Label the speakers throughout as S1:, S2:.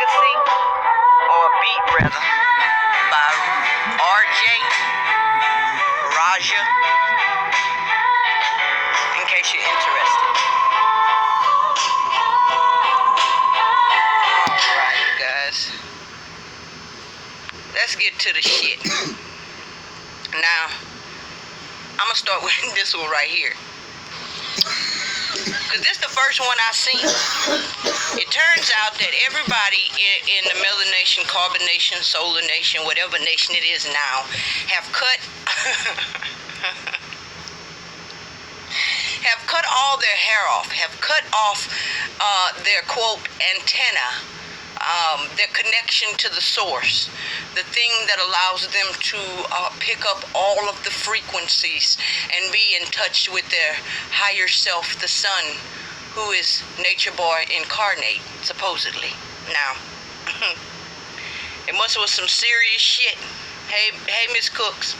S1: Legacy, or Beat rather, by RJ Raja, in case you're interested. Alright guys, let's get to the shit. Now, I'm gonna start with this one right here. Because this is the first one I seen. It turns out that everybody in the Melanin Nation, Carbon Nation, Solar Nation, whatever nation it is now, have cut all their hair off, have cut off their, quote, antenna, their connection to the source, the thing that allows them to pick up all of the frequencies and be in touch with their higher self, the sun, who is Nature Boy incarnate, supposedly. Now, it must have was some serious shit. Hey, Miss Cooks.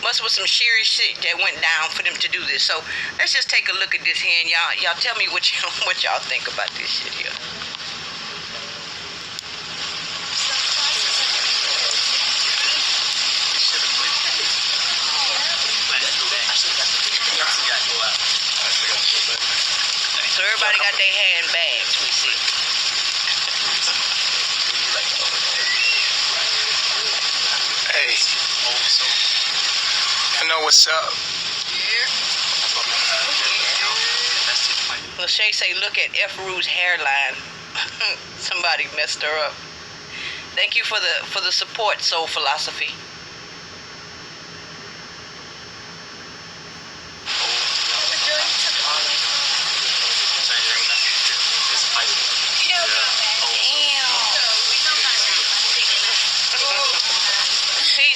S1: Must have was some serious shit that went down for them to do this. So let's just take a look at this here, and y'all tell me what y'all think about this shit here. So everybody got their hand bags, we see.
S2: Hey, I know what's up.
S1: Lachey say, look at thru's hairline. Somebody messed her up. Thank you for the support, Soul Philosophy.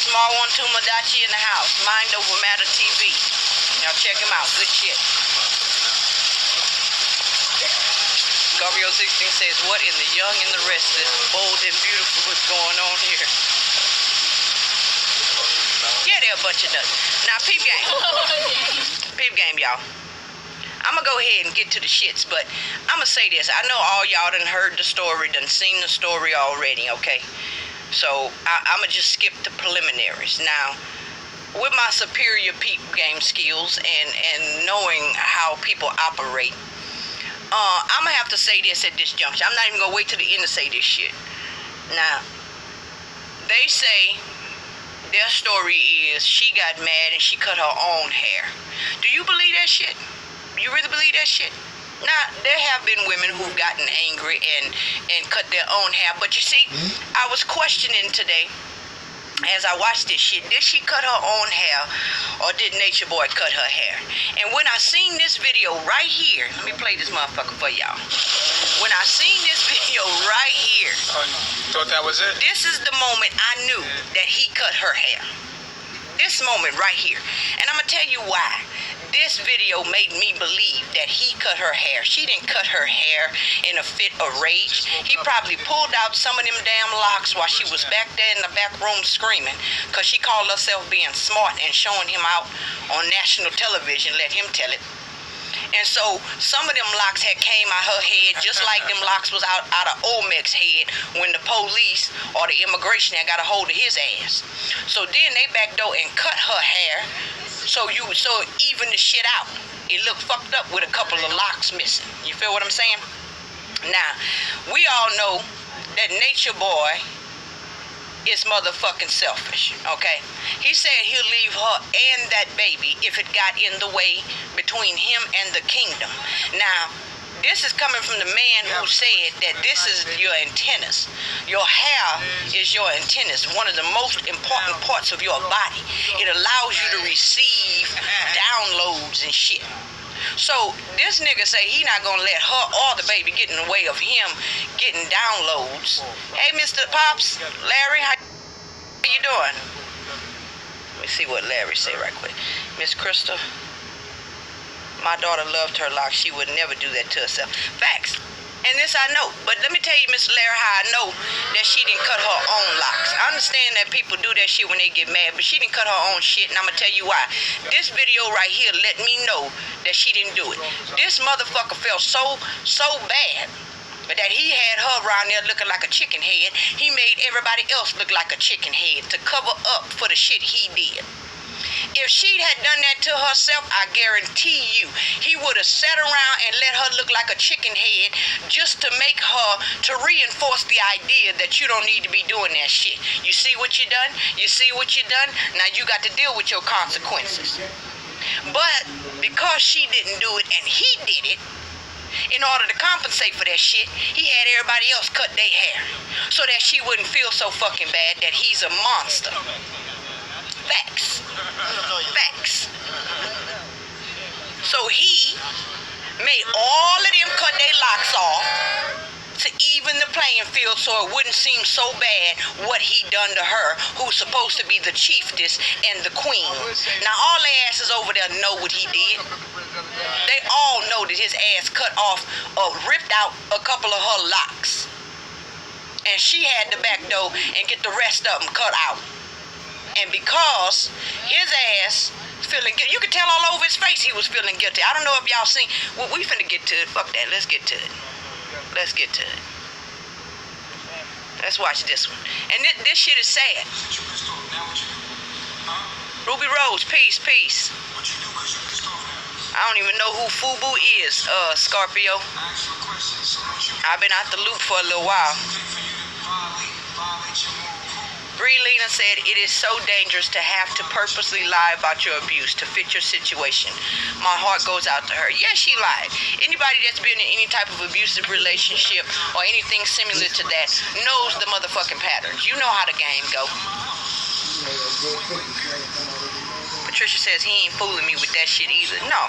S1: Small one to Madachi in the house. Mind Over Matter TV. Y'all check him out. Good shit. Gabriel 16 says, what in the young and the restless, bold and beautiful is going on here? Yeah, they're a bunch of nuts. Now, peep game. Peep game, y'all. I'm going to go ahead and get to the shits, but I'm going to say this. I know all y'all done heard the story, done seen the story already, okay? So, I'm going to just skip the preliminaries. Now, with my superior peep game skills and knowing how people operate, I'm going to have to say this at this juncture. I'm not even going to wait till the end to say this shit. Now, they say their story is she got mad and she cut her own hair. Do you believe that shit? You really believe that shit? Now, there have been women who've gotten angry and cut their own hair. But you see, I was questioning today as I watched this shit. Did she cut her own hair or did Nature Boy cut her hair? And when I seen this video right here, let me play this motherfucker for y'all. When I seen this video right here.
S2: Oh, you thought that was it?
S1: This is the moment I knew that he cut her hair. This moment right here. And I'm going to tell you why. This video made me believe that he cut her hair. She didn't cut her hair in a fit of rage. He probably pulled out some of them damn locks while she was back there in the back room screaming because she called herself being smart and showing him out on national television. Let him tell it. And so some of them locks had came out her head just like them locks was out of Olmec's head when the police or the immigration had got a hold of his ass. So then they backdoor and cut her hair so even the shit out. It looked fucked up with a couple of locks missing. You feel what I'm saying? Now, we all know that Nature Boy is motherfucking selfish, okay? He said he'll leave her and that baby if it got in the way between him and the kingdom. Now, this is coming from the man who said that this is your antennas. Your hair is your antennas, one of the most important parts of your body. It allows you to receive downloads and shit. So this nigga say he not gonna let her or the baby get in the way of him getting downloads. Hey, Mr. Pops, Larry, how you doing? Let me see what Larry say right quick. Miss Crystal, my daughter loved her locks. She would never do that to herself. Facts. And this I know. But let me tell you, Miss Larry, how I know that she didn't cut her own locks. I understand that people do that shit when they get mad, but she didn't cut her own shit, and I'm going to tell you why. This video right here let me know that she didn't do it. This motherfucker felt so bad But that he had her around there looking like a chicken head, he made everybody else look like a chicken head to cover up for the shit he did. If she had done that to herself, I guarantee you, he would have sat around and let her look like a chicken head just to make her, to reinforce the idea that you don't need to be doing that shit. You see what you done? You see what you done? Now you got to deal with your consequences. But because she didn't do it and he did it, in order to compensate for that shit, he had everybody else cut their hair so that she wouldn't feel so fucking bad that he's a monster. Facts. Facts. So he made all of them cut their locks off to even the playing field so it wouldn't seem so bad what he done to her, who's supposed to be the chiefess and the queen. Now all their asses over there know what he did. They all know that his ass cut off or ripped out a couple of her locks. And she had to back door and get the rest of them cut out. And because his ass feeling guilty, you could tell all over his face he was feeling guilty. I don't know if y'all seen, well, we finna get to it. Fuck that, let's get to it. Let's get to it. Let's watch this one. And this shit is sad. Ruby Rose, peace. I don't even know who Fubu is, Scorpio. I've been out the loop for a little while. Bree Lena said, it is so dangerous to have to purposely lie about your abuse to fit your situation. My heart goes out to her. Yeah, she lied. Anybody that's been in any type of abusive relationship or anything similar to that knows the motherfucking patterns. You know how the game go. Patricia says he ain't fooling me with that shit either. No.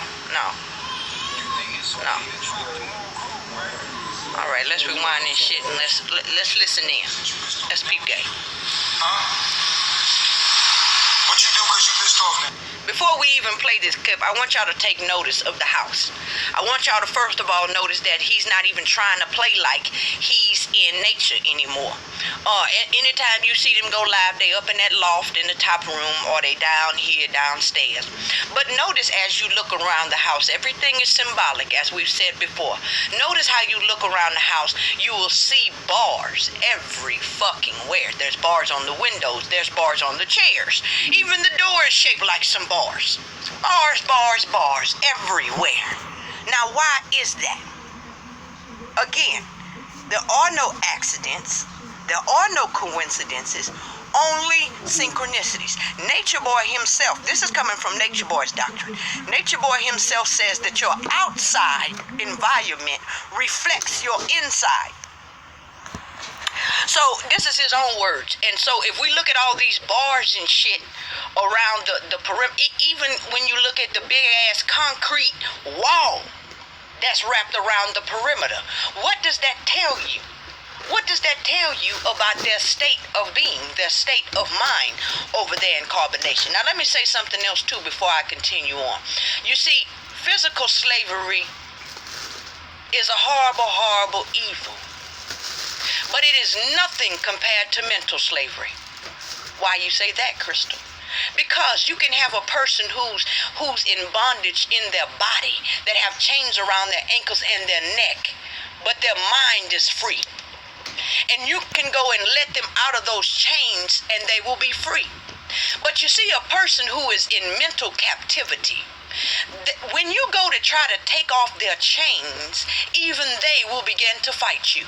S1: All right, let's rewind this shit and let's listen in. Let's peep game.
S2: What you do because you pissed off now?
S1: Before we even play this clip, I want y'all to take notice of the house. I want y'all to first of all notice that he's not even trying to play like he's in nature anymore. Anytime you see them go live, they up in that loft in the top room or they down here downstairs. But notice as you look around the house, everything is symbolic, as we've said before. Notice how you look around the house, you will see bars every fucking where. There's bars on the windows, there's bars on the chairs. Even the door is shaped like some bars. Bars everywhere. Now, why is that? Again, there are no accidents. There are no coincidences. Only synchronicities. Nature Boy himself, this is coming from Nature Boy's doctrine. Nature Boy himself says that your outside environment reflects your inside. So this is his own words. And so if we look at all these bars and shit around the perimeter, even when you look at the big ass concrete wall that's wrapped around the perimeter, what does that tell you? What does that tell you about their state of being, their state of mind over there in carbonation? Now let me say something else too before I continue on. You see, physical slavery is a horrible, horrible evil. But it is nothing compared to mental slavery. Why you say that, Crystal? Because you can have a person who's in bondage in their body, that have chains around their ankles and their neck, but their mind is free. And you can go and let them out of those chains and they will be free. But you see, a person who is in mental captivity, when you go to try to take off their chains, even they will begin to fight you.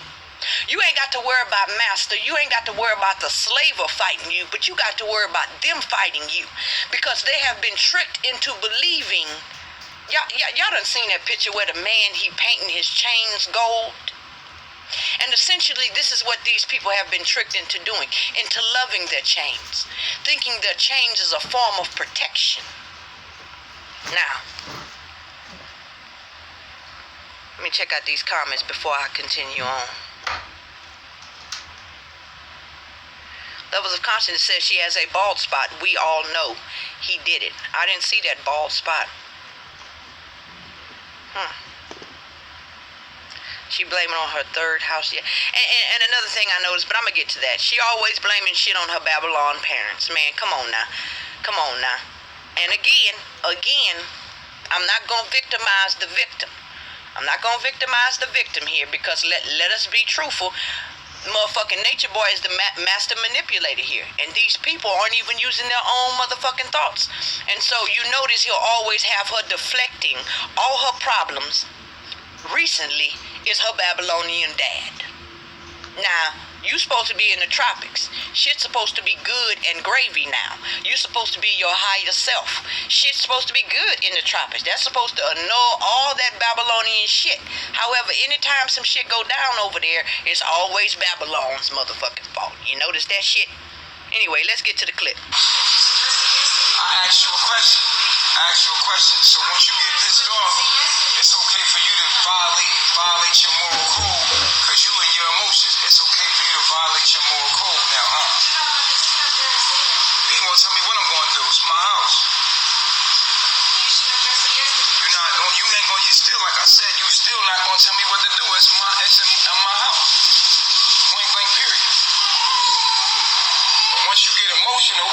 S1: You ain't got to worry about master. You ain't got to worry about the slaver fighting you, but you got to worry about them fighting you, because they have been tricked into believing. Y'all done seen that picture where the man, he painting his chains gold. And essentially, this is what these people have been tricked into doing, into loving their chains, thinking their chains is a form of protection. Now, let me check out these comments before I continue on. Levels of Conscience says she has a bald spot. We all know he did it. I didn't see that bald spot. She blaming on her third house. Yeah. And another thing I noticed, but I'm going to get to that. She always blaming shit on her Babylon parents. Man, come on now. Come on now. And again, I'm not going to victimize the victim. I'm not gonna victimize the victim here because let us be truthful. Motherfucking Nature Boy is the master manipulator here, and these people aren't even using their own motherfucking thoughts. And so you notice he'll always have her deflecting all her problems. Recently is her Babylonian dad. Now, you supposed to be in the tropics. Shit's supposed to be good and gravy now. You're supposed to be your higher self. Shit's supposed to be good in the tropics. That's supposed to annul all that Babylonian shit. However, anytime some shit go down over there, it's always Babylon's motherfucking fault. You notice that shit? Anyway, let's get to the clip.
S2: I asked you a question. So once you get pissed off, it's okay for you to violate your moral code, because you and your emotions, it's okay for you to violate your moral code now, huh? You ain't gonna tell me what I'm gonna do. It's my house. You still, like I said, you still not gonna tell me what to do. It's in my house. Point blank period. But once you get emotional,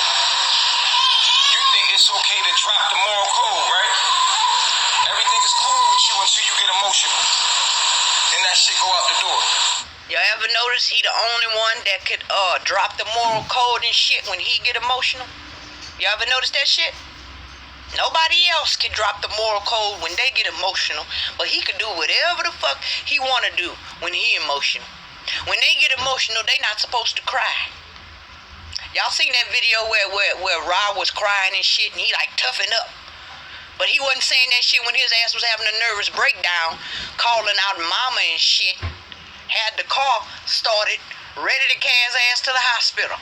S2: you think it's okay to drop the moral code, right? Everything is cool with you until you get emotional. Then that shit go out the door.
S1: Y'all ever notice he the only one that could drop the moral code and shit when he get emotional? Y'all ever notice that shit? Nobody else can drop the moral code when they get emotional, but he can do whatever the fuck he wanna do when he emotional. When they get emotional, they not supposed to cry. Y'all seen that video where Ra was crying and shit, and he like toughen up. But he wasn't saying that shit when his ass was having a nervous breakdown, calling out mama and shit. Had the car started, ready to carry his ass to the hospital.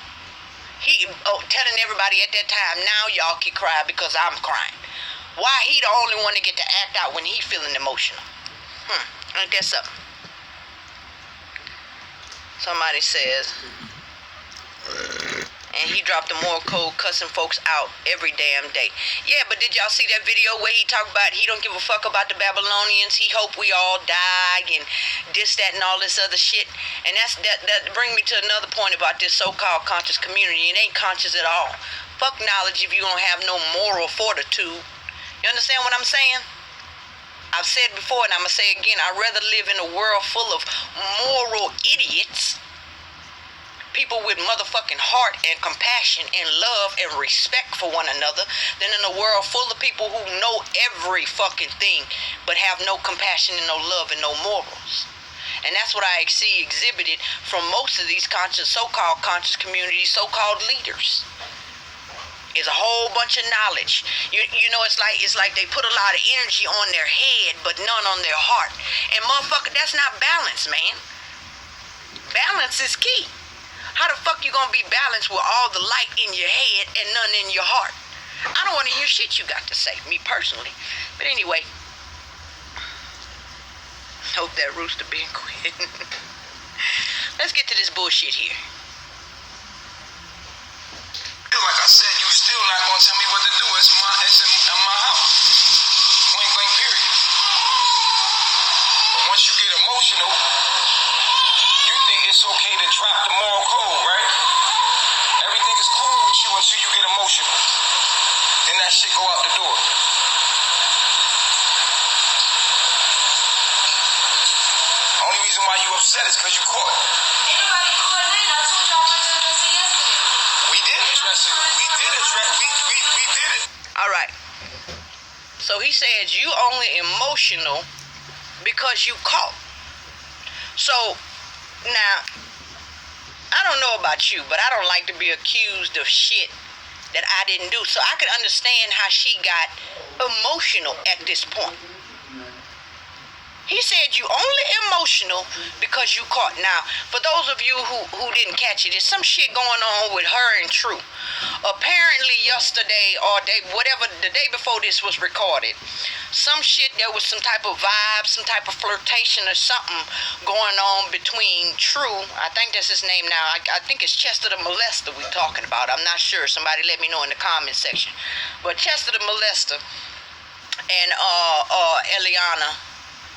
S1: He telling everybody at that time, now y'all can cry because I'm crying. Why he the only one to get to act out when he feeling emotional? Ain't that something? Somebody says, and he dropped the moral code cussing folks out every damn day. Yeah, but did y'all see that video where he talked about he don't give a fuck about the Babylonians, he hope we all die and this, that, and all this other shit. And that bring me to another point about this so-called conscious community. It ain't conscious at all. Fuck knowledge if you don't have no moral fortitude. You understand what I'm saying? I've said before and I'm gonna say again, I'd rather live in a world full of moral idiots, people with motherfucking heart and compassion and love and respect for one another, than in a world full of people who know every fucking thing but have no compassion and no love and no morals. And that's what I see exhibited from most of these so-called conscious communities, so-called leaders. Is a whole bunch of knowledge. You know, it's like they put a lot of energy on their head but none on their heart. And motherfucker, that's not balance, man. Balance is key. How the fuck you gonna be balanced with all the light in your head and none in your heart? I don't want to hear shit you got to say, me personally. But anyway, hope that rooster being quit. Let's get to this bullshit here.
S2: Like I said, you still not gonna tell me what to do. It's in my house. Point blank period. But once you get emotional, you think it's okay to drop the moral code, right? Everything is cool with you until you get emotional. Then that shit go out the door. Only reason why you upset is because you caught.
S3: Ain't nobody caught me. I told y'all what to address it yesterday.
S2: We did address it. We did it.
S1: All right. So he says you only emotional because you caught. So now, I don't know about you, but I don't like to be accused of shit that I didn't do. So I could understand how she got emotional at this point. He said you only emotional because you caught. Now, for those of you who didn't catch it, there's some shit going on with her and True. Apparently yesterday or the day before this was recorded, some shit, there was some type of vibe, some type of flirtation or something going on between True. I think that's his name now. I think it's Chester the Molester we talking about. I'm not sure. Somebody let me know in the comment section. But Chester the Molester and Eliana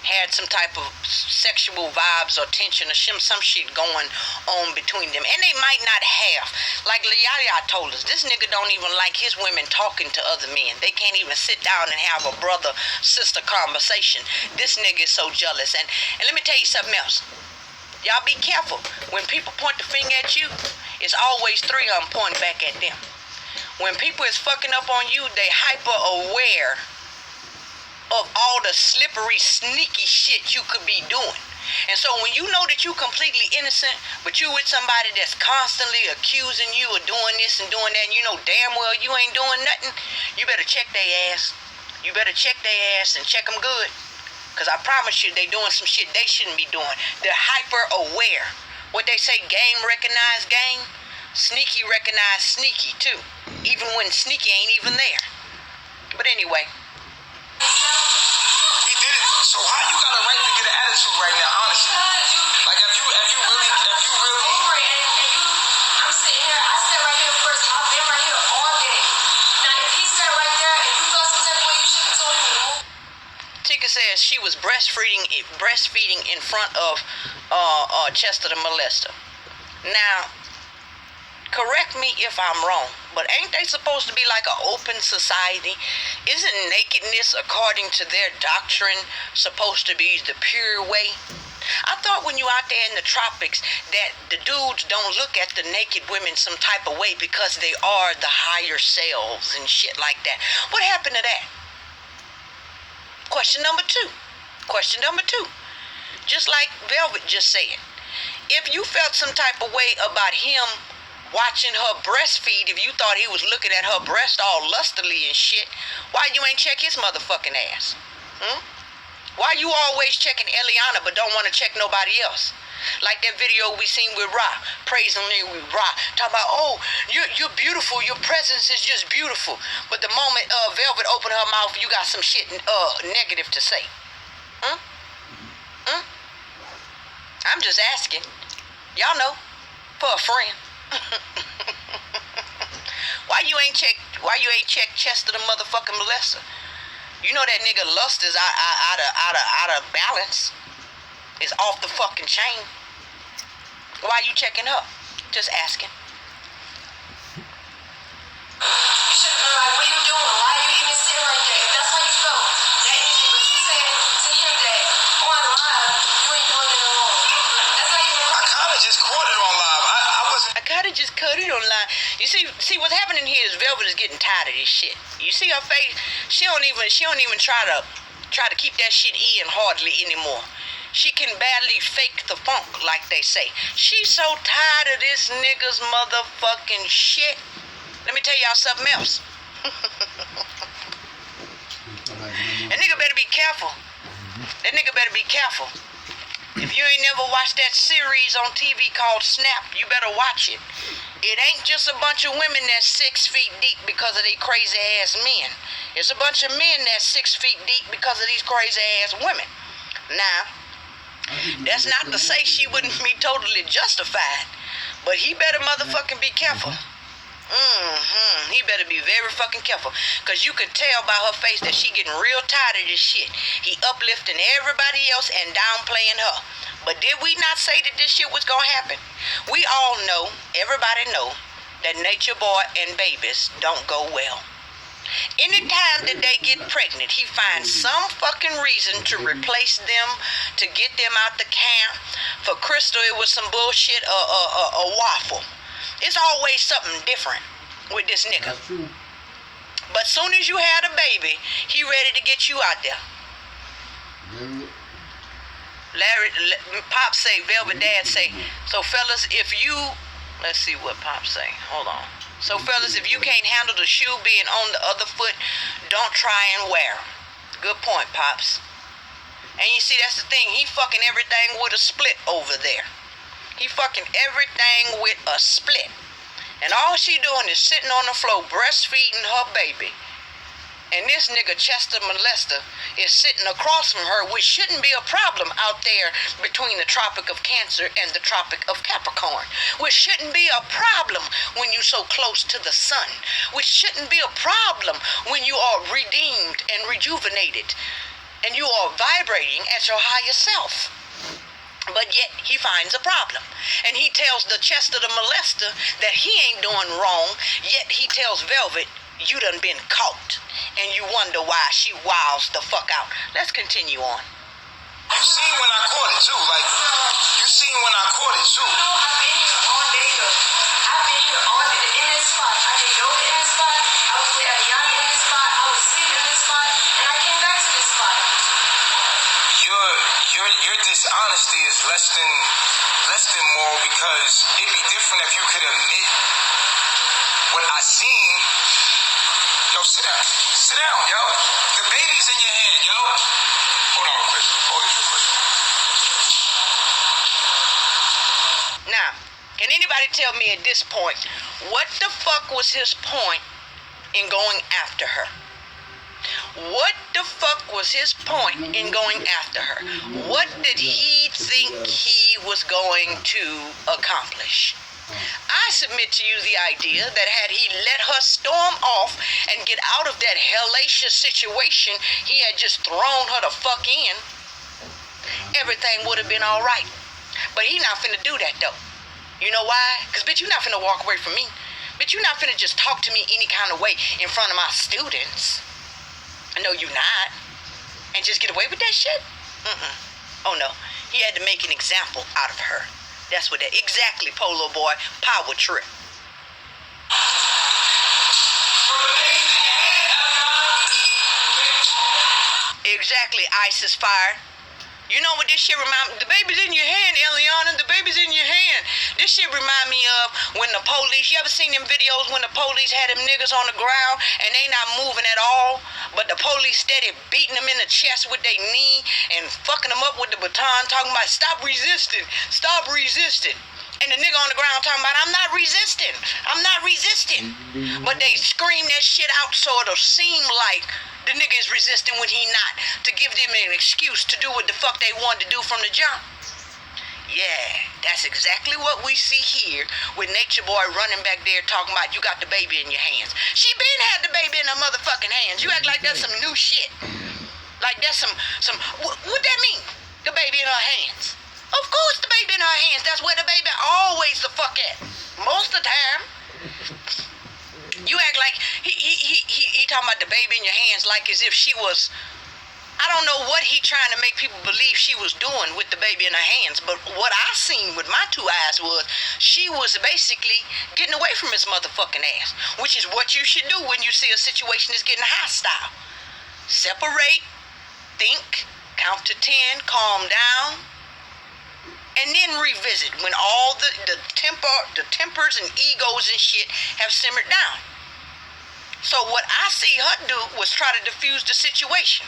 S1: had some type of sexual vibes or tension or some shit going on between them. And they might not have. Like Yaya told us, this nigga don't even like his women talking to other men. They can't even sit down and have a brother-sister conversation. This nigga is so jealous. And let me tell you something else. Y'all be careful. When people point the finger at you, it's always three of them pointing back at them. When people is fucking up on you, they hyper aware of all the slippery, sneaky shit you could be doing. And so when you know that you completely innocent, but you with somebody that's constantly accusing you of doing this and doing that, and you know damn well you ain't doing nothing, you better check their ass. You better check their ass and check them good. Because I promise you, they doing some shit they shouldn't be doing. They're hyper aware. What they say, game recognize game. Sneaky recognize sneaky too. Even when sneaky ain't even there. But anyway.
S2: He did it. So how you got a right to get an attitude right now, honestly? Like if you really
S3: over it, and you, I'm sitting here, I sat right here first, I've been right here all day. Now if he sat right there and you felt some type of way, you should have told him to move.
S1: Tika says she was breastfeeding in front of Chester the molester. Now, correct me if I'm wrong, but ain't they supposed to be like an open society? Isn't nakedness, according to their doctrine, supposed to be the pure way? I thought when you out there in the tropics that the dudes don't look at the naked women some type of way because they are the higher selves and shit like that. What happened to that? Question number two. Just like Velvet just said, if you felt some type of way about him watching her breastfeed, if you thought he was looking at her breast all lustily and shit, why you ain't check his motherfucking ass? Why you always checking Eliana but don't want to check nobody else? Like that video we seen with Ra, praising me with Ra, talking about, oh, you're beautiful, your presence is just beautiful. But the moment Velvet opened her mouth, you got some shit negative to say. I'm just asking. Y'all know, for a friend. Why you ain't check Chester the motherfucking molester? You know that nigga lust is out of balance. It's off the fucking chain. Why you checking her? Just asking.
S3: You should have been like, what are you doing? Why are you even sitting right there? If that's how you felt, that easy. But you said to him that on live, you ain't doing it alone. That's not even
S2: I kind of just caught it on live. I wasn't.
S1: I gotta just cut it online. You see what's happening here is Velvet is getting tired of this shit. You see her face? She don't even try to keep that shit in hardly anymore. She can badly fake the funk, like they say. She's so tired of this nigga's motherfucking shit. Let me tell y'all something else. That nigga better be careful. If you ain't never watched that series on TV called Snap, you better watch it. It ain't just a bunch of women that's 6 feet deep because of these crazy ass men. It's a bunch of men that's 6 feet deep because of these crazy ass women. Now, that's not to say she wouldn't be totally justified, but he better motherfucking be careful. He better be very fucking careful, because you could tell by her face that she getting real tired of this shit. He uplifting everybody else and downplaying her. But did we not say that this shit was gonna happen? We all know, everybody know, that nature boy and babies don't go well. Anytime that they get pregnant, he finds some fucking reason to replace them, to get them out the camp. For Crystal, it was some bullshit, a waffle. It's always something different with this nigga.
S4: That's true.
S1: But soon as you had a baby, he ready to get you out there. Pop say, Velvet Dad say, so fellas, if you, let's see what Pop say, hold on. So fellas, if you can't handle the shoe being on the other foot, don't try and wear 'em. Good point, Pops. And you see, that's the thing, he fucking everything with a split over there. He fucking everything with a split. And all she doing is sitting on the floor breastfeeding her baby. And this nigga Chester molester is sitting across from her, which shouldn't be a problem out there between the Tropic of Cancer and the Tropic of Capricorn. Which shouldn't be a problem when you're so close to the sun. Which shouldn't be a problem when you are redeemed and rejuvenated. and you are vibrating at your higher self. But yet he finds a problem, and he tells the Chester the molester that he ain't doing wrong, yet he tells Velvet, you done been caught, and you wonder why she wows the fuck out. Let's continue on.
S2: You seen when I caught it too, like, you seen when I caught it too.
S3: No, I've been here all day though. I've been here all day in this spot. I did yoga in this spot. I was with Ariana in this spot. I was sleeping in this spot, and I came back to this spot.
S2: Your dishonesty is less than moral, because it'd be different if you could admit what I seen. Yo, sit down, yo. The baby's in your hand, yo. Hold on real quick. Hold this real quick.
S1: Now, can anybody tell me at this point, what the fuck was his point in going after her? What the fuck was his point in going after her? What did he think he was going to accomplish? I submit to you the idea that had he let her storm off and get out of that hellacious situation he had just thrown her the fuck in, everything would have been all right. But he not finna do that though. You know why? Because bitch, you not finna walk away from me. Bitch, you not finna just talk to me any kind of way in front of my students. No, you not. And just get away with that shit? Oh no. He had to make an example out of her. That's what that, exactly, Polo Boy, power trip. Exactly, ISIS fire. You know what this shit remind me? The baby's in your hand, Eliana. The baby's in your hand. This shit remind me of when the police, you ever seen them videos when the police had them niggas on the ground and they not moving at all, but the police steady beating them in the chest with their knee and fucking them up with the baton, talking about stop resisting, stop resisting. And the nigga on the ground talking about, I'm not resisting. I'm not resisting. But they scream that shit out so it'll seem like the nigga is resisting when he not, to give them an excuse to do what the fuck they wanted to do from the jump. Yeah, that's exactly what we see here with Nature Boy running back there talking about you got the baby in your hands. She been had the baby in her motherfucking hands. You act like that's some new shit. Like that's some what that mean? The baby in her hands. Of course the baby in her hands. That's where the baby always the fuck at. Most of the time. You act like he talking about the baby in your hands like as if she was, I don't know what he trying to make people believe she was doing with the baby in her hands, but what I seen with my two eyes was she was basically getting away from his motherfucking ass, which is what you should do when you see a situation that's getting hostile. Separate, think, count to 10, calm down, and then revisit when all the tempers and egos and shit have simmered down. So what I see her do was try to diffuse the situation.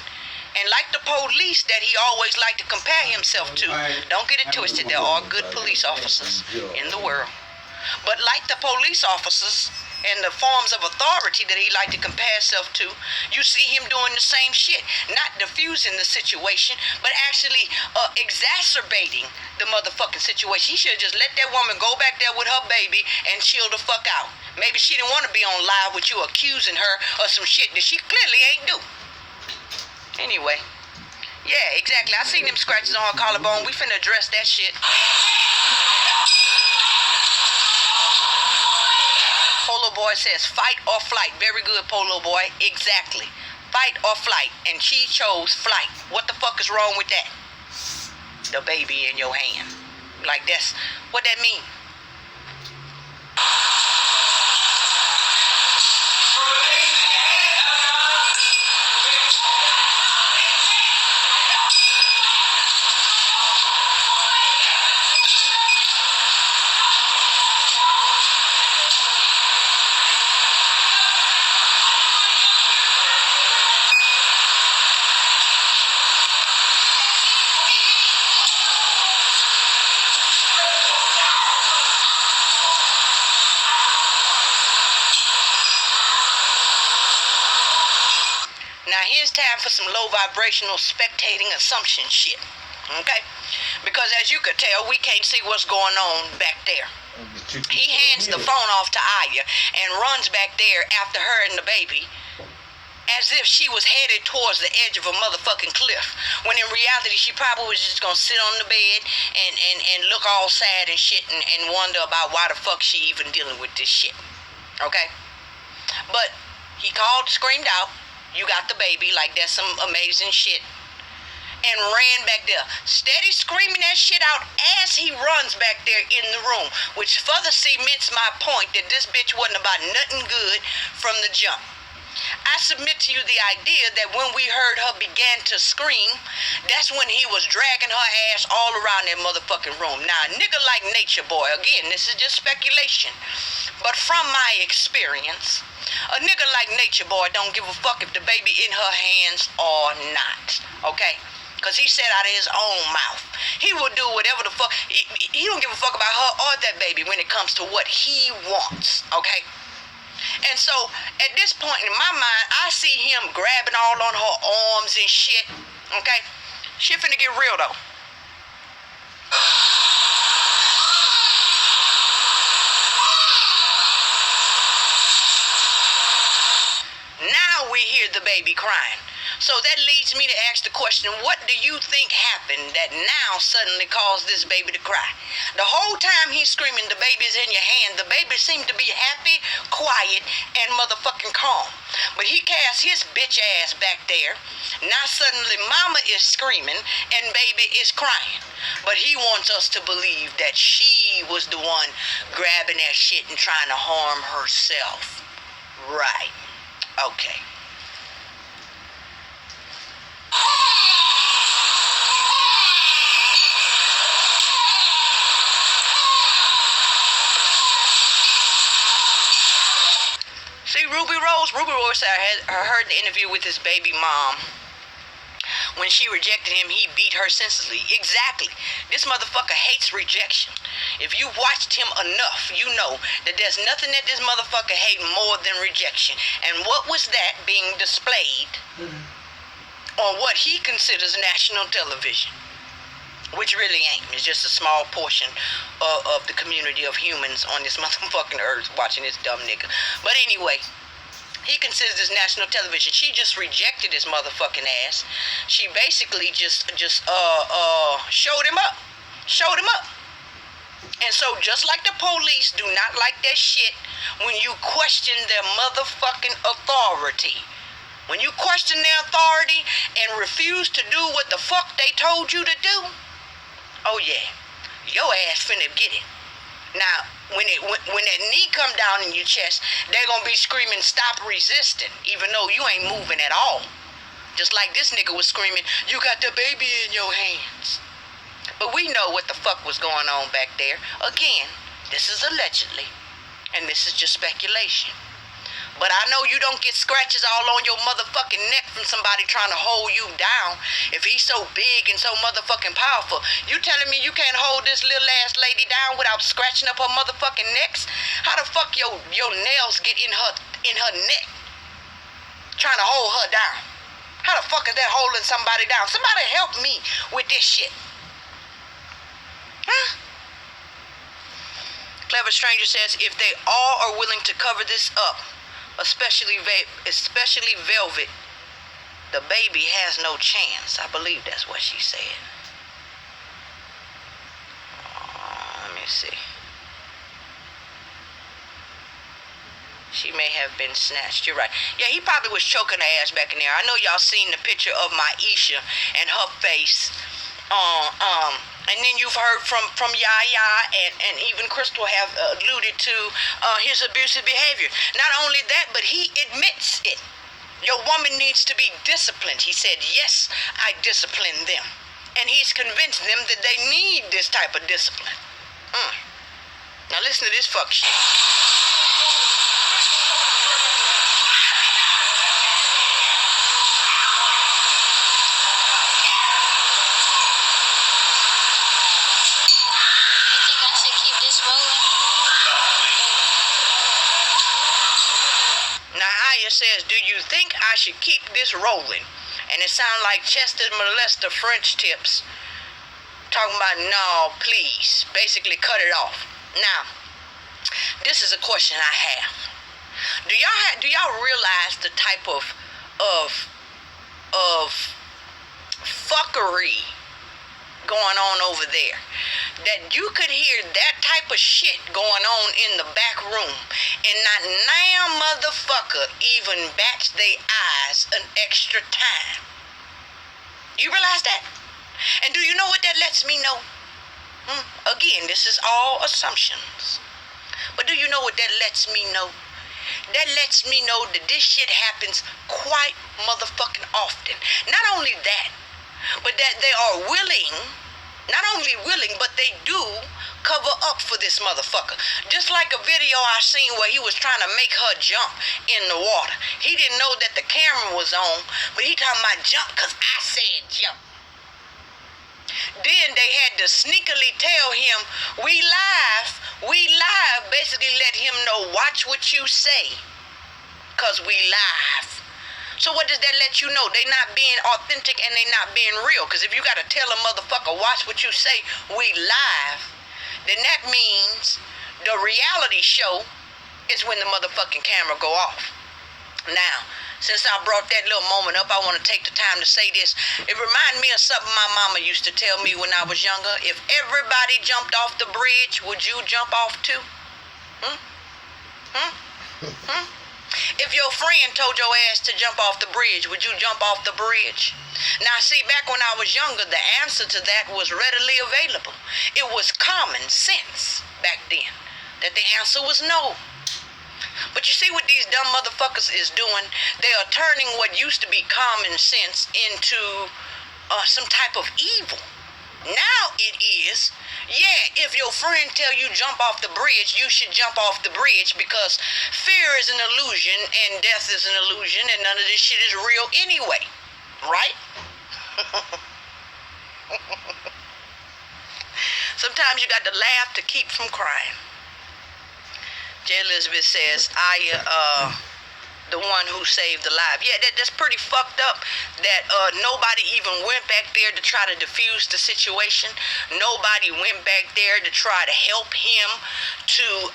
S1: And like the police that he always liked to compare himself to, don't get it twisted, there are good police officers in the world. But like the police officers and the forms of authority that he liked to compare himself to, you see him doing the same shit. Not diffusing the situation, but actually exacerbating the motherfucking situation. He should have just let that woman go back there with her baby and chill the fuck out. Maybe she didn't want to be on live with you accusing her of some shit that she clearly ain't do. Anyway. Yeah, exactly. I seen them scratches on her collarbone. We finna address that shit. Polo Boy says fight or flight. Very good, Polo Boy. Exactly. Fight or flight. And she chose flight. What the fuck is wrong with that? The baby in your hand. Like that's what that mean. Now here's time for some low vibrational spectating assumption shit. Okay? Because as you could tell, we can't see what's going on back there. He hands the phone off to Aya and runs back there after her and the baby as if she was headed towards the edge of a motherfucking cliff, when in reality she probably was just gonna sit on the bed and look all sad and shit and wonder about why the fuck she even dealing with this shit. Okay? But he called, screamed out, "You got the baby," like that's some amazing shit, and ran back there, steady screaming that shit out as he runs back there in the room, which further cements my point that this bitch wasn't about nothing good from the jump. I submit to you the idea that when we heard her begin to scream, that's when he was dragging her ass all around that motherfucking room. Now, a nigga like Nature Boy, again, this is just speculation, but from my experience, a nigga like Nature Boy don't give a fuck if the baby in her hands or not, okay? Because he said out of his own mouth, he will do whatever the fuck, he don't give a fuck about her or that baby when it comes to what he wants, okay? And so, at this point in my mind, I see him grabbing all on her arms and shit, okay? Shit finna get real, though. Now we hear the baby crying. So that leads me to ask the question, what do you think happened that now suddenly caused this baby to cry? The whole time he's screaming, "The baby's in your hand," the baby seemed to be happy, quiet, and motherfucking calm. But he cast his bitch ass back there. Now suddenly mama is screaming and baby is crying. But he wants us to believe that she was the one grabbing that shit and trying to harm herself. Right. Okay. See, Ruby Rose said I heard the interview with his baby mom. When she rejected him, he beat her senselessly. Exactly. This motherfucker hates rejection. If you watched him enough, you know that there's nothing that this motherfucker hates more than rejection. And what was that being displayed on what he considers national television? Which really ain't. It's just a small portion of the community of humans on this motherfucking earth watching this dumb nigga. But anyway, he considers this national television. She just rejected his motherfucking ass. She basically just showed him up. Showed him up. And so just like the police do not like that shit when you question their motherfucking authority. When you question their authority and refuse to do what the fuck they told you to do, oh yeah, your ass finna get it. Now, when that knee come down in your chest, they're gonna be screaming, "Stop resisting," even though you ain't moving at all. Just like this nigga was screaming, "You got the baby in your hands." But we know what the fuck was going on back there. Again, this is allegedly, and this is just speculation. But I know you don't get scratches all on your motherfucking neck from somebody trying to hold you down. If he's so big and so motherfucking powerful, you telling me you can't hold this little ass lady down without scratching up her motherfucking necks? How the fuck your nails get in her neck? Trying to hold her down. How the fuck is that holding somebody down? Somebody help me with this shit. Huh? Clever Stranger says, if they all are willing to cover this up, especially Velvet, the baby has no chance. I believe that's what she said. Let me see. She may have been snatched. You're right. Yeah, he probably was choking her ass back in there. I know y'all seen the picture of Maisha and her face. And then you've heard from Yaya and even Crystal have alluded to his abusive behavior. Not only that, but he admits it. Your woman needs to be disciplined. He said, yes, I discipline them. And he's convinced them that they need this type of discipline. Now listen to this fuck shit. Says, do you think I should keep this rolling? And it sounds like Chester Molester French tips talking about, no, please, basically cut it off. Now, this is a question I have. Do y'all realize the type of of fuckery going on over there, that you could hear that type of shit going on in the back room, and not now motherfucker even bats they eyes an extra time. You realize that? And do you know what that lets me know? Again, this is all assumptions. But do you know what that lets me know? That lets me know that this shit happens quite motherfucking often. Not only that, but that they are willing, not only willing, but they do cover up for this motherfucker. Just like a video I seen where he was trying to make her jump in the water. He didn't know that the camera was on, but he talking about jump because I said jump. Then they had to sneakily tell him, we live, basically let him know, watch what you say, because we live. So what does that let you know? They not being authentic and they not being real. Because if you got to tell a motherfucker, watch what you say, we live, then that means the reality show is when the motherfucking camera go off. Now, since I brought that little moment up, I want to take the time to say this. It reminded me of something my mama used to tell me when I was younger. If everybody jumped off the bridge, would you jump off too? If your friend told your ass to jump off the bridge, would you jump off the bridge? Now, see, back when I was younger, the answer to that was readily available. It was common sense back then that the answer was no. But you see what these dumb motherfuckers is doing? They are turning what used to be common sense into some type of evil. Now it is, yeah, if your friend tell you jump off the bridge, you should jump off the bridge because fear is an illusion and death is an illusion and none of this shit is real anyway. Right? Sometimes you got to laugh to keep from crying. J. Elizabeth says, the one who saved the life. Yeah, that's pretty fucked up that nobody even went back there to try to defuse the situation. Nobody went back there to try to help him to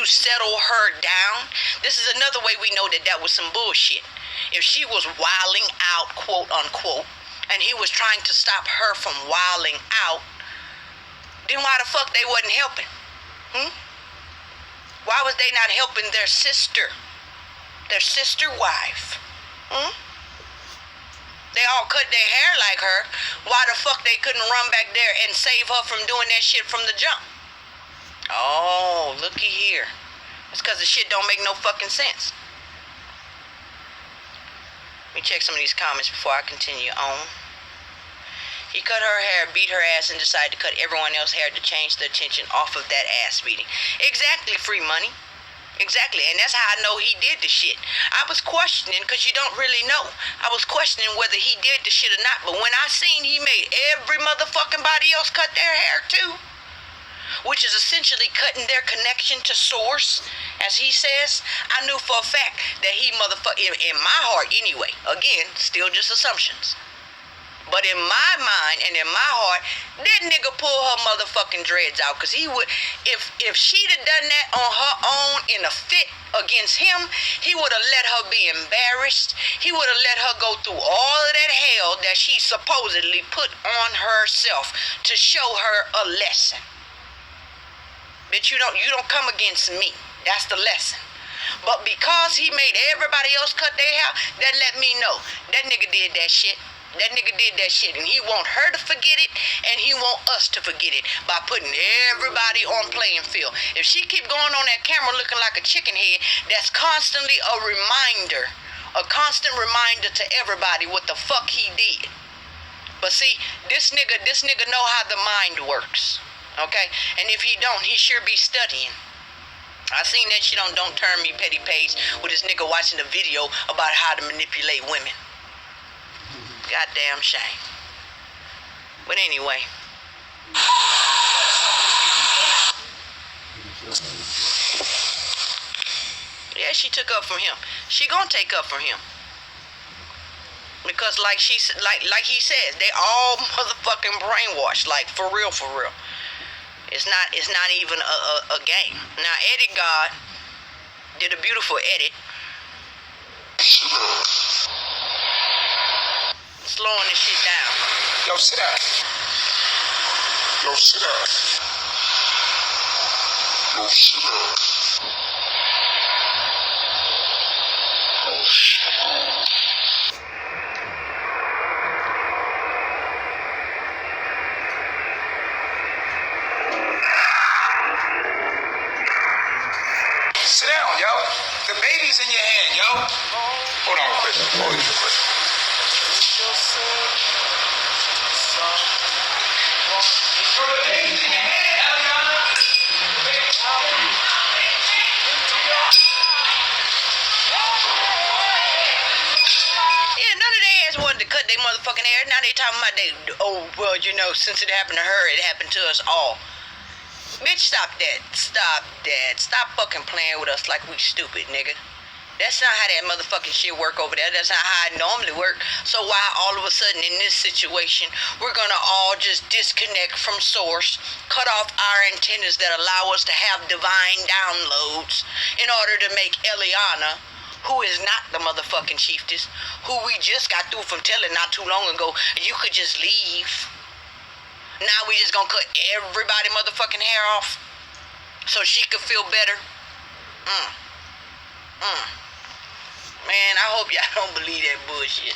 S1: settle her down. This is another way we know that that was some bullshit. If she was wilding out, quote unquote, and he was trying to stop her from wilding out, then why the fuck they wasn't helping? Why was they not helping their sister wife? They all cut their hair like her. Why the fuck they couldn't run back there and save her from doing that shit from the jump? Oh, looky here. It's because the shit don't make no fucking sense. Let me check some of these comments before I continue on. He cut her hair, beat her ass, and decided to cut everyone else's hair to change the attention off of that ass beating. Exactly, free money. Exactly, and that's how I know he did the shit. I was questioning, because you don't really know. I was questioning whether he did the shit or not, but when I seen he made every motherfucking body else cut their hair too, which is essentially cutting their connection to source, as he says, I knew for a fact that he in my heart anyway, again, still just assumptions. But in my mind and in my heart, that nigga pull her motherfucking dreads out. Because he would, if she'd have done that on her own in a fit against him, he would have let her be embarrassed. He would have let her go through all of that hell that she supposedly put on herself to show her a lesson. Bitch, you don't come against me. That's the lesson. But because he made everybody else cut their hair, that let me know that nigga did that shit. That nigga did that shit, and he want her to forget it, and he want us to forget it by putting everybody on playing field. If she keep going on that camera looking like a chicken head, that's constantly a constant reminder to everybody what the fuck he did. But see, this nigga know how the mind works, okay? And if he don't, he sure be studying. I seen that shit on Don't Turn Me Petty page with this nigga watching a video about how to manipulate women. Goddamn shame. But anyway. Yeah, she took up from him. She gonna take up from him. Because like he says, they all motherfucking brainwashed. Like for real. It's not even a game. Now Eddie God did a beautiful edit. Slowing this shit down.
S2: Yo, sit down. Yo, sit down. Yo, sit down. Sit down, yo. The baby's in your hand, yo. Hold on, quick. Hold on, quick. The baby's in your hand, Eliana.
S1: Yeah, none of their ass wanted to cut their motherfucking hair. Now they talking about well, since it happened to her, it happened to us all. Bitch, stop that. Stop that. Stop fucking playing with us like we stupid, nigga. That's not how that motherfucking shit work over there. That's not how it normally work. So why all of a sudden in this situation, we're gonna all just disconnect from source, cut off our antennas that allow us to have divine downloads in order to make Eliana, who is not the motherfucking chiefess, who we just got through from telling not too long ago, you could just leave. Now we just gonna cut everybody motherfucking hair off so she could feel better. Man, I hope y'all don't believe that bullshit.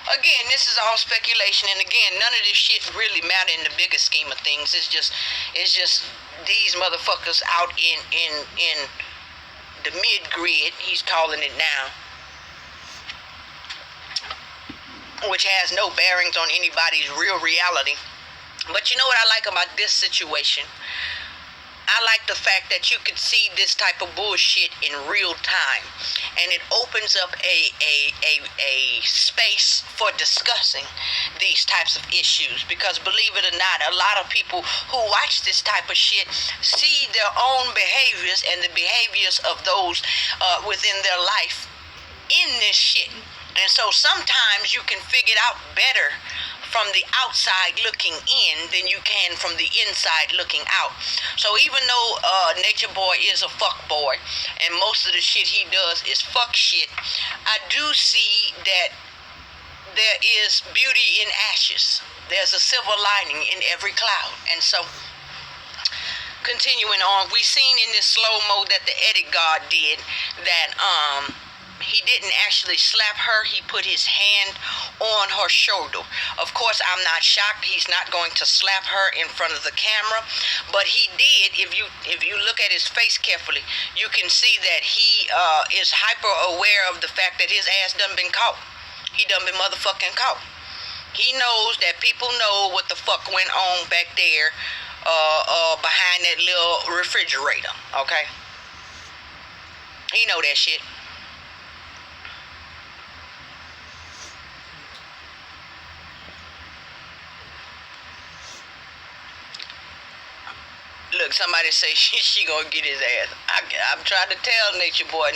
S1: Again, this is all speculation, and again, none of this shit really matter in the bigger scheme of things. It's just these motherfuckers out in the mid-grid, he's calling it now, which has no bearings on anybody's real reality. But you know what I like about this situation? I like the fact that you could see this type of bullshit in real time, and it opens up a space for discussing these types of issues, because believe it or not, a lot of people who watch this type of shit see their own behaviors and the behaviors of those within their life in this shit. And so sometimes you can figure it out better from the outside looking in than you can from the inside looking out. So even though Nature Boy is a fuck boy and most of the shit he does is fuck shit, I do see that there is beauty in ashes. There's a silver lining in every cloud. And so continuing on, we seen in this slow-mo that the edit guard did that he didn't actually slap her. He put his hand on her shoulder. Of course, I'm not shocked. He's not going to slap her in front of the camera, but he did. If you look at his face carefully, you can see that he is hyper aware of the fact that his ass done been caught. He done been motherfucking caught. He knows that people know what the fuck went on back there behind that little refrigerator, okay? He know that shit. Look, somebody say she gonna get his ass. I'm trying to tell Nature Boy,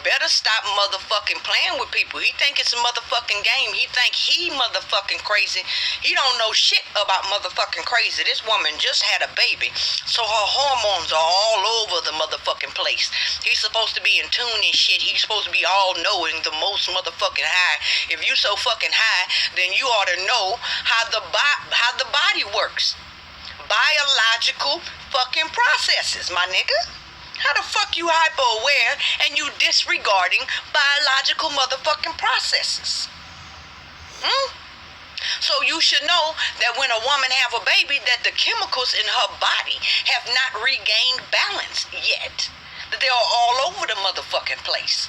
S1: better stop motherfucking playing with people. He think it's a motherfucking game. He think he motherfucking crazy. He don't know shit about motherfucking crazy. This woman just had a baby, so her hormones are all over the motherfucking place. He's supposed to be in tune and shit. He's supposed to be all knowing, the most motherfucking high. If you so fucking high, then you ought to know how the body works. Biological fucking processes, my nigga. How the fuck you hyper aware and you disregarding biological motherfucking processes? So you should know that when a woman have a baby, that the chemicals in her body have not regained balance yet. That they are all over the motherfucking place.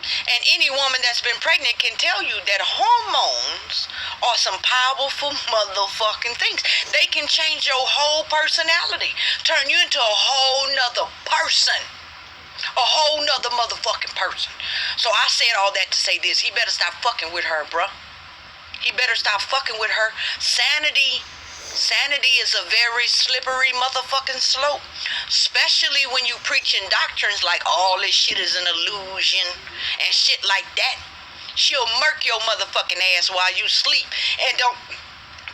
S1: And any woman that's been pregnant can tell you that hormones are some powerful motherfucking things. They can change your whole personality, turn you into a whole nother person. A whole nother motherfucking person. So I said all that to say this. He better stop fucking with her, bruh. He better stop fucking with her. Sanity is a very slippery motherfucking slope. Especially when you preaching doctrines like all this shit is an illusion and shit like that. She'll murk your motherfucking ass while you sleep and don't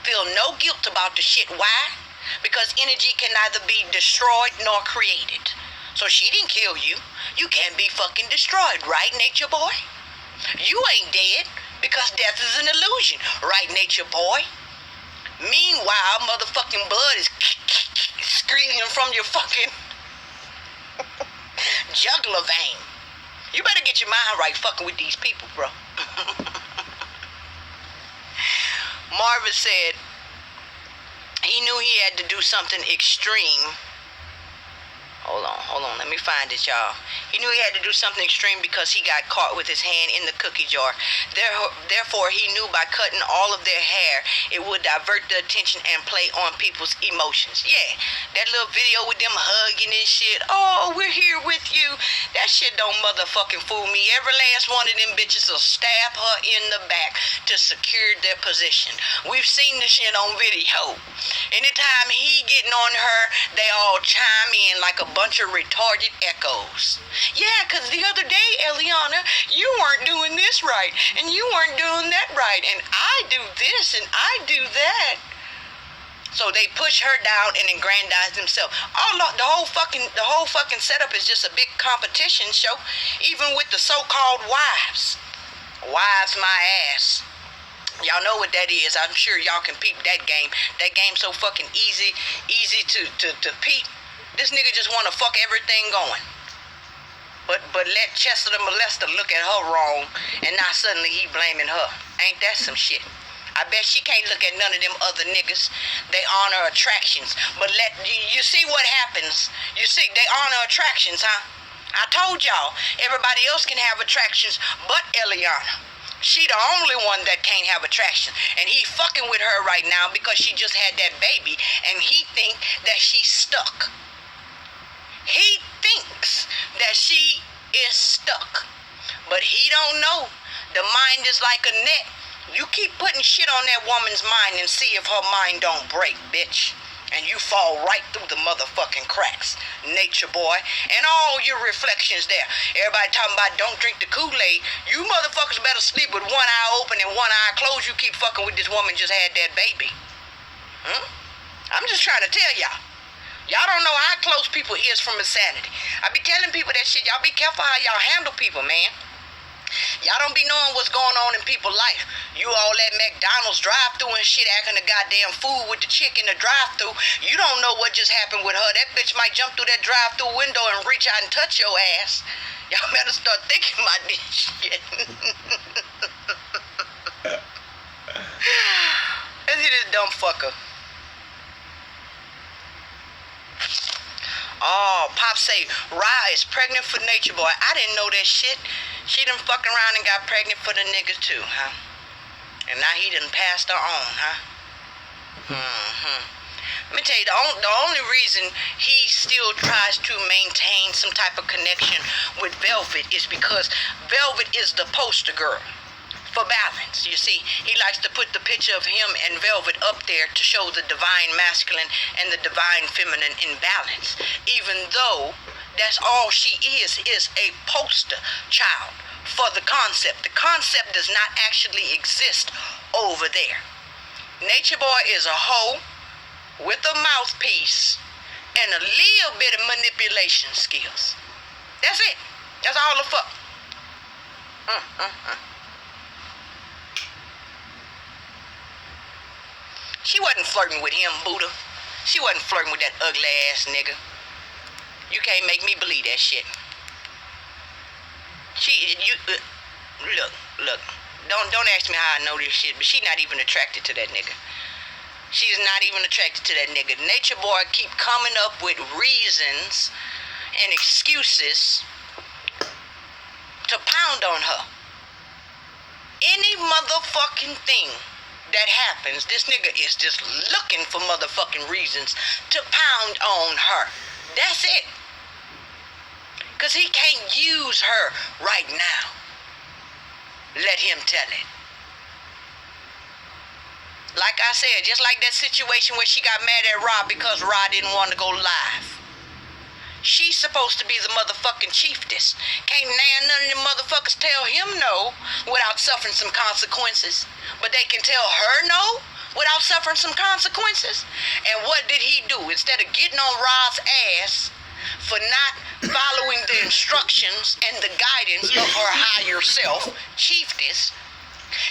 S1: feel no guilt about the shit. Why? Because energy can neither be destroyed nor created. So she didn't kill you. You can't be fucking destroyed, right, Nature Boy? You ain't dead because death is an illusion, right, Nature Boy? Meanwhile, motherfucking blood is screaming from your fucking jugular vein. You better get your mind right fucking with these people, bro. Marvin said he knew he had to do something extreme. Hold on, let me find it, y'all. He knew he had to do something extreme because he got caught with his hand in the cookie jar. Therefore, he knew by cutting all of their hair, it would divert the attention and play on people's emotions. Yeah, that little video with them hugging and shit. Oh, we're here with you. That shit don't motherfucking fool me. Every last one of them bitches will stab her in the back to secure their position. We've seen the shit on video. Anytime he getting on her, they all chime in like a bunch of retarded echoes. Yeah, because the other day, Eliana, you weren't doing this right, and you weren't doing that right, and I do this, and I do that. So they push her down and aggrandize themselves. The whole fucking setup is just a big competition show, even with the so-called wives. Wives my ass. Y'all know what that is. I'm sure y'all can peep that game. That game's so fucking easy to peep. This nigga just want to fuck everything going. But let Chester the molester look at her wrong, and now suddenly he blaming her. Ain't that some shit? I bet she can't look at none of them other niggas. They honor attractions. But you see what happens. You see, they honor attractions, huh? I told y'all, everybody else can have attractions but Eliana. She the only one that can't have attraction. And he fucking with her right now because she just had that baby, and he think that she's stuck. He thinks that she is stuck. But he don't know. The mind is like a net. You keep putting shit on that woman's mind and see if her mind don't break, bitch. And you fall right through the motherfucking cracks, Nature Boy. And all your reflections there. Everybody talking about don't drink the Kool-Aid. You motherfuckers better sleep with one eye open and one eye closed. You keep fucking with this woman just had that baby. I'm just trying to tell y'all. Y'all don't know how close people is from insanity. I be telling people that shit. Y'all be careful how y'all handle people, man. Y'all don't be knowing what's going on in people's life. You all at McDonald's drive-thru and shit acting the goddamn fool with the chick in the drive-thru. You don't know what just happened with her. That bitch might jump through that drive-thru window and reach out and touch your ass. Y'all better start thinking about this shit. Let's see this dumb fucker. Oh, Pop say, Ra is pregnant for Nature Boy. I didn't know that shit. She done fuck around and got pregnant for the nigga too, huh? And now he done passed her on, huh? Let me tell you, the only reason he still tries to maintain some type of connection with Velvet is because Velvet is the poster girl for balance. You see, he likes to put the picture of him and Velvet up there to show the divine masculine and the divine feminine in balance, even though that's all she is a poster child for the concept. The concept does not actually exist over there. Nature Boy is a hoe with a mouthpiece and a little bit of manipulation skills. That's it. That's all the fuck. She wasn't flirting with him, Buddha. She wasn't flirting with that ugly ass nigga. You can't make me believe that shit. Look. Don't ask me how I know this shit, but she not even attracted to that nigga. She's not even attracted to that nigga. Nature Boy keep coming up with reasons and excuses to pound on her. Any motherfucking thing that happens, this nigga is just looking for motherfucking reasons to pound on her. That's it. Because he can't use her right now. Let him tell it. Like I said, just like that situation where she got mad at Rob because Rob didn't want to go live. She's supposed to be the motherfucking chiefess. Can't none of them motherfuckers tell him no without suffering some consequences. But they can tell her no without suffering some consequences. And what did he do? Instead of getting on Rob's ass for not following the instructions and the guidance of her higher self, chiefess,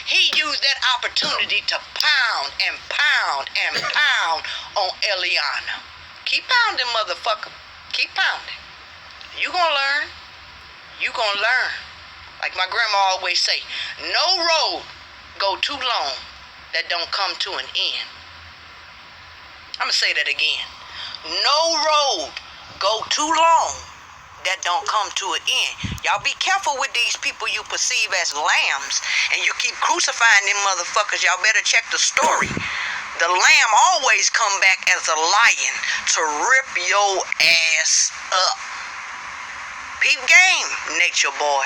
S1: he used that opportunity to pound and pound and pound on Eliana. Keep pounding, motherfucker. Keep pounding. You gonna learn. You gonna learn. Like my grandma always say, no road go too long that don't come to an end. I'm gonna say that again. No road go too long that don't come to an end. Y'all be careful with these people you perceive as lambs, and you keep crucifying them motherfuckers. Y'all better check the story. The lamb always come back as a lion to rip your ass up. Peep game, nature boy.